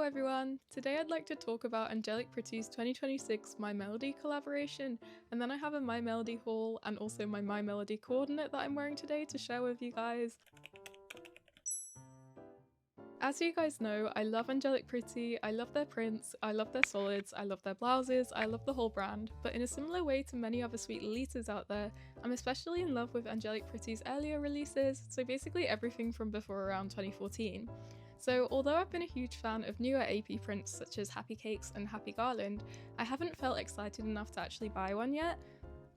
everyone! Today I'd like to talk about Angelic Pretty's 2026 My Melody collaboration, and then I have a My Melody haul and also my My Melody coordinate that I'm wearing today to share with you guys. As you guys know, I love Angelic Pretty, I love their prints, I love their solids, I love their blouses, I love the whole brand, but in a similar way to many other sweet lolitas out there, I'm especially in love with Angelic Pretty's earlier releases, so basically everything from before around 2014. So although I've been a huge fan of newer AP prints such as Happy Cakes and Happy Garland, I haven't felt excited enough to actually buy one yet.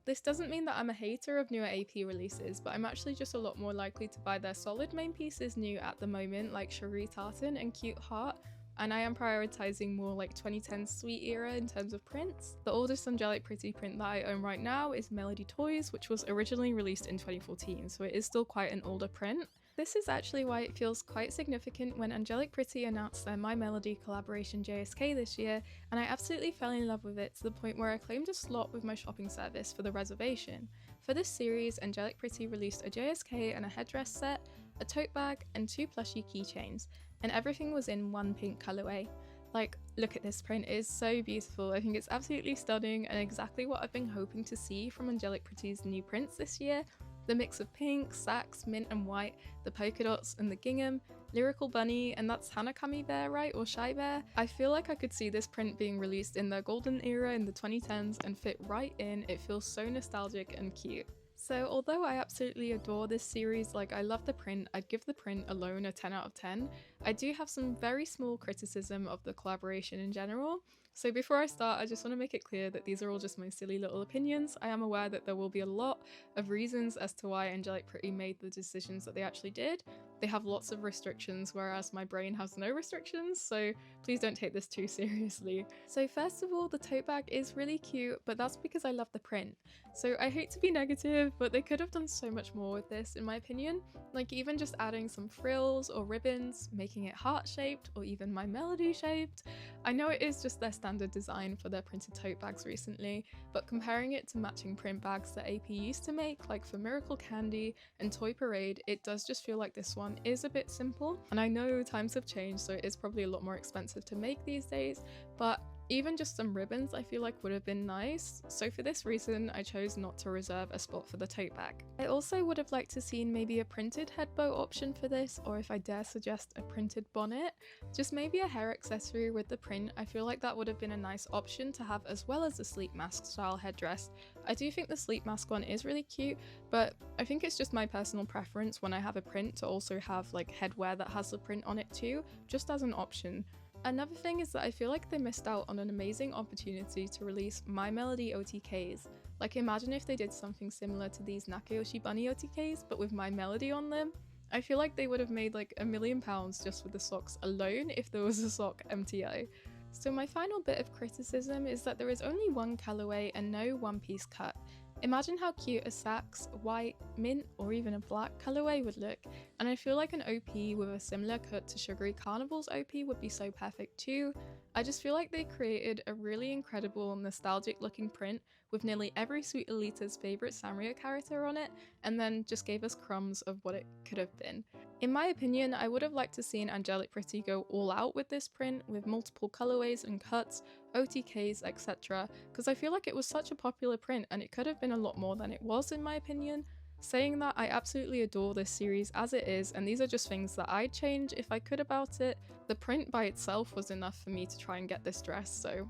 This doesn't mean that I'm a hater of newer AP releases, but I'm actually just a lot more likely to buy their solid main pieces new at the moment, like Cherie Tartan and Cute Heart, and I am prioritising more like 2010 sweet era in terms of prints. The oldest Angelic Pretty print that I own right now is Melody Toys, which was originally released in 2014, so it is still quite an older print. This is actually why it feels quite significant when Angelic Pretty announced their My Melody collaboration JSK this year, and I absolutely fell in love with it to the point where I claimed a slot with my shopping service for the Reservation. For this series, Angelic Pretty released a JSK and a headdress set, a tote bag, and 2 plushie keychains, and everything was in one pink colourway. Like, look at this print, it is so beautiful. I think it's absolutely stunning and exactly what I've been hoping to see from Angelic Pretty's new prints this year. The mix of pink, sax, mint and white, the polka dots and the gingham, lyrical bunny, and that's Hanakami bear, right? Or shy bear? I feel like I could see this print being released in the golden era in the 2010s and fit right in. It feels so nostalgic and cute. So although I absolutely adore this series, like I love the print, I'd give the print alone a 10 out of 10, I do have some very small criticism of the collaboration in general. So before I start, I just want to make it clear that these are all just my silly little opinions. I am aware that there will be a lot of reasons as to why Angelic Pretty made the decisions that they actually did. They have lots of restrictions, whereas my brain has no restrictions, so please don't take this too seriously. So first of all, the tote bag is really cute, but that's because I love the print. So I hate to be negative, but they could have done so much more with this in my opinion. Like even just adding some frills or ribbons, making it heart-shaped or even My Melody shaped. I know it is just their standard design for their printed tote bags recently, but comparing it to matching print bags that AP used to make, like for Miracle Candy and Toy Parade, it does just feel like this one is a bit simple. And I know times have changed, so it is probably a lot more expensive to make these days, but even just some ribbons I feel like would have been nice, so for this reason I chose not to reserve a spot for the tote bag. I also would have liked to seen maybe a printed head bow option for this, or if I dare suggest a printed bonnet. Just maybe a hair accessory with the print. I feel like that would have been a nice option to have as well as the sleep mask style headdress. I do think the sleep mask one is really cute, but I think it's just my personal preference when I have a print to also have like headwear that has the print on it too, just as an option. Another thing is that I feel like they missed out on an amazing opportunity to release My Melody OTKs. Like imagine if they did something similar to these Nakayoshi Bunny OTKs but with My Melody on them. I feel like they would have made like £1 million just with the socks alone if there was a sock MTO. So my final bit of criticism is that there is only one colourway and no one-piece cut. Imagine how cute a sax, white, mint, or even a black colourway would look, and I feel like an OP with a similar cut to Sugary Carnival's OP would be so perfect too. I just feel like they created a really incredible nostalgic looking print with nearly every Sweet Lolita's favourite Sanrio character on it, and then just gave us crumbs of what it could have been. In my opinion, I would have liked to see Angelic Pretty go all out with this print with multiple colourways and cuts, OTKs, etc, because I feel like it was such a popular print and it could have been a lot more than it was in my opinion. Saying that, I absolutely adore this series as it is, and these are just things that I'd change if I could about it. The print by itself was enough for me to try and get this dress, so...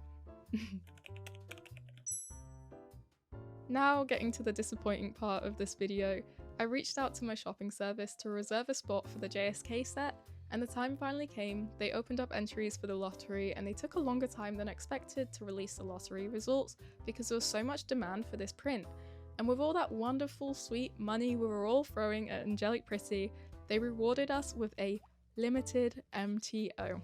Now getting to the disappointing part of this video, I reached out to my shopping service to reserve a spot for the JSK set, and the time finally came. They opened up entries for the lottery and they took a longer time than expected to release the lottery results because there was so much demand for this print. And with all that wonderful sweet money we were all throwing at Angelic Pretty, they rewarded us with a limited MTO.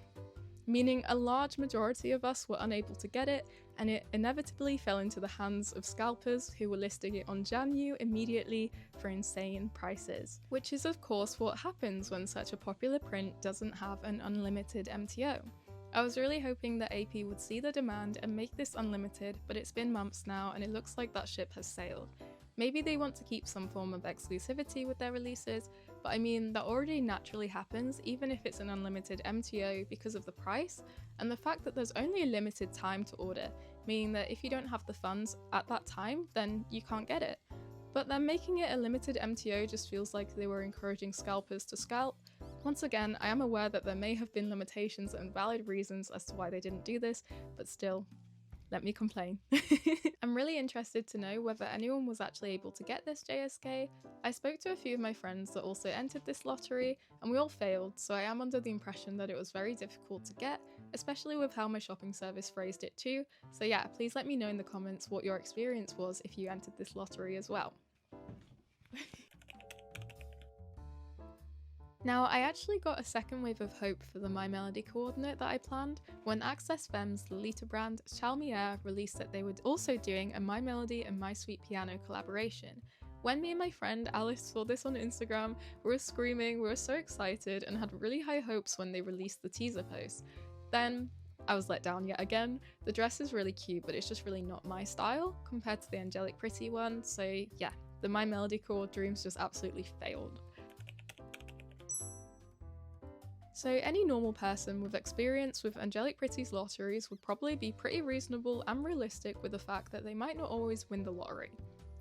Meaning a large majority of us were unable to get it, and it inevitably fell into the hands of scalpers who were listing it on Jamu immediately for insane prices. Which is of course what happens when such a popular print doesn't have an unlimited MTO. I was really hoping that AP would see the demand and make this unlimited, but it's been months now and it looks like that ship has sailed. Maybe they want to keep some form of exclusivity with their releases, but I mean, that already naturally happens even if it's an unlimited MTO because of the price and the fact that there's only a limited time to order, meaning that if you don't have the funds at that time, then you can't get it. But then making it a limited MTO just feels like they were encouraging scalpers to scalp. Once again, I am aware that there may have been limitations and valid reasons as to why they didn't do this, but still, let me complain. I'm really interested to know whether anyone was actually able to get this JSK. I spoke to a few of my friends that also entered this lottery and we all failed, so I am under the impression that it was very difficult to get, especially with how my shopping service phrased it too. So yeah, please let me know in the comments what your experience was if you entered this lottery as well. Now, I actually got a second wave of hope for the My Melody coordinate that I planned when Access Femmes Lolita brand Chalmiere released that they were also doing a My Melody and My Sweet Piano collaboration. When me and my friend Alice saw this on Instagram, we were screaming, we were so excited and had really high hopes when they released the teaser post. Then I was let down yet again. The dress is really cute, but it's just really not my style compared to the Angelic Pretty one, so yeah, the My Melody Coord dreams just absolutely failed. So any normal person with experience with Angelic Pretty's lotteries would probably be pretty reasonable and realistic with the fact that they might not always win the lottery.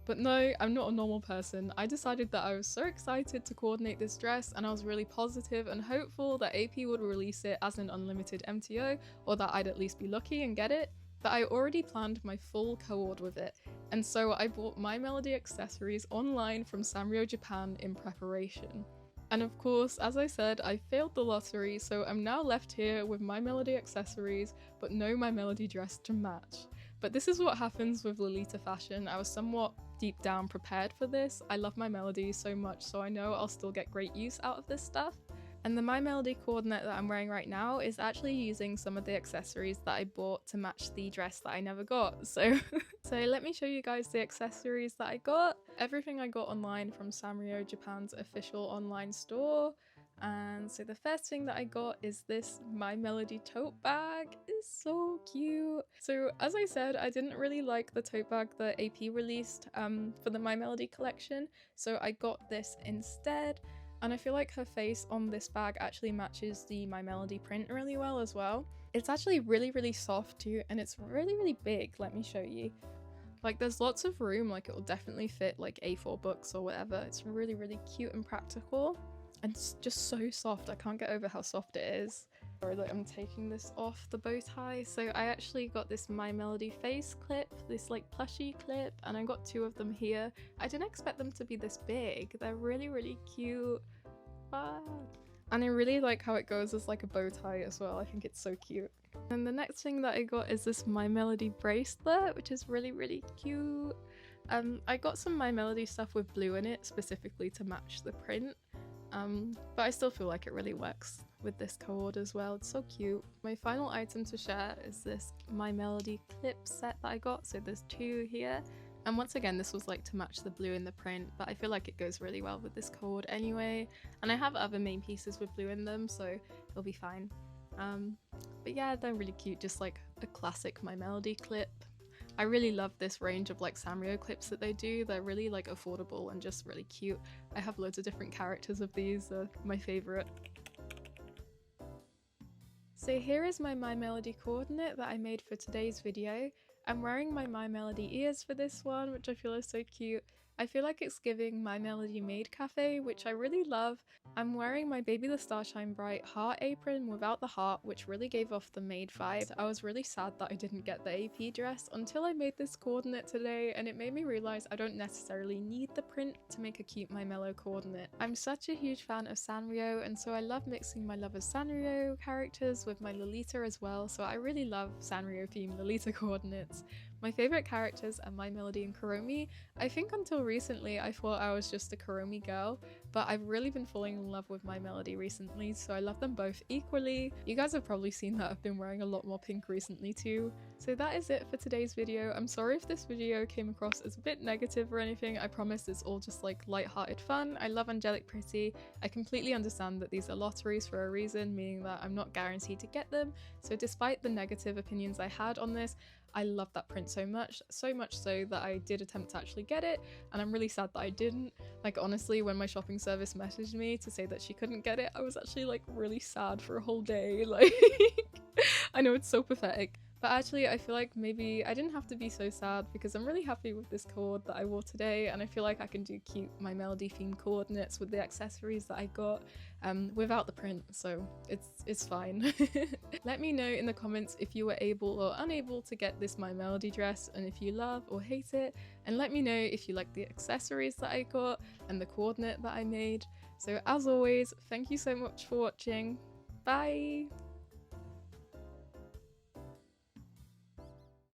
But no, I'm not a normal person. I decided that I was so excited to coordinate this dress and I was really positive and hopeful that AP would release it as an unlimited MTO, or that I'd at least be lucky and get it, that I already planned my full coord with it. And so I bought My Melody accessories online from Sanrio Japan in preparation. And of course, as I said, I failed the lottery, so I'm now left here with My Melody accessories, but no My Melody dress to match. But this is what happens with Lolita fashion. I was somewhat deep down prepared for this. I love My Melody so much, so I know I'll still get great use out of this stuff. And the My Melody coordinate that I'm wearing right now is actually using some of the accessories that I bought to match the dress that I never got. So let me show you guys the accessories that I got. Everything I got online from Sanrio Japan's official online store. And so the first thing that I got is this My Melody tote bag. It's so cute. So as I said, I didn't really like the tote bag that AP released for the My Melody collection, so I got this instead. And I feel like her face on this bag actually matches the My Melody print really well as well. It's actually really soft too, and it's really big. Let me show you. Like, there's lots of room, like it will definitely fit like A4 books or whatever. It's really cute and practical, and it's just so soft. I can't get over how soft it is. Sorry, like, I'm taking this off the bow tie. So I actually got this My Melody face clip, this like plushy clip, and I got two of them here. I didn't expect them to be this big. They're really cute. Ah. And I really like how it goes as like a bow tie as well. I think it's so cute. And the next thing that I got is this My Melody bracelet, which is really cute. I got some My Melody stuff with blue in it specifically to match the print. But I still feel like it really works with this coord as well. It's so cute. My final item to share is this My Melody clip set that I got. So there's two here. And once again, this was like to match the blue in the print, but I feel like it goes really well with this coord anyway. And I have other main pieces with blue in them, so it'll be fine. But yeah, they're really cute, just like a classic My Melody clip. I really love this range of like Sanrio clips that they do. They're really like affordable and just really cute. I have loads of different characters of these, my favorite. So here is my Melody coordinate that I made for today's video. I'm wearing my Melody ears for this one, which I feel is so cute. I feel like it's giving My Melody Maid Cafe, which I really love. I'm wearing my Baby the Starshine Bright heart apron without the heart, which really gave off the maid vibe. I was really sad that I didn't get the AP dress until I made this coordinate today, and it made me realize I don't necessarily need the print to make a cute My Mellow coordinate. I'm such a huge fan of Sanrio, and so I love mixing my love of Sanrio characters with my Lolita as well, so I really love Sanrio themed Lolita coordinates. My favourite characters are My Melody and Kuromi. I think until recently I thought I was just a Kuromi girl, but I've really been falling in love with my Melody recently, so I love them both equally. You guys have probably seen that I've been wearing a lot more pink recently too. So that is it for today's video. I'm sorry if this video came across as a bit negative or anything. I promise it's all just like light-hearted fun. I love Angelic Pretty. I completely understand that these are lotteries for a reason, meaning that I'm not guaranteed to get them. So despite the negative opinions I had on this, I love that print so much so that I did attempt to actually get it, and I'm really sad that I didn't. Like honestly, when my shopping service messaged me to say that she couldn't get it, I was actually like really sad for a whole day. Like I know it's so pathetic, but actually I feel like maybe I didn't have to be so sad because I'm really happy with this cord that I wore today, and I feel like I can do cute my Melody themed coordinates with the accessories that I got without the print, so it's fine. Let me know in the comments if you were able or unable to get this My Melody dress, and if you love or hate it, and let me know if you like the accessories that I got and the coordinate that I made. So as always, thank you so much for watching. Bye!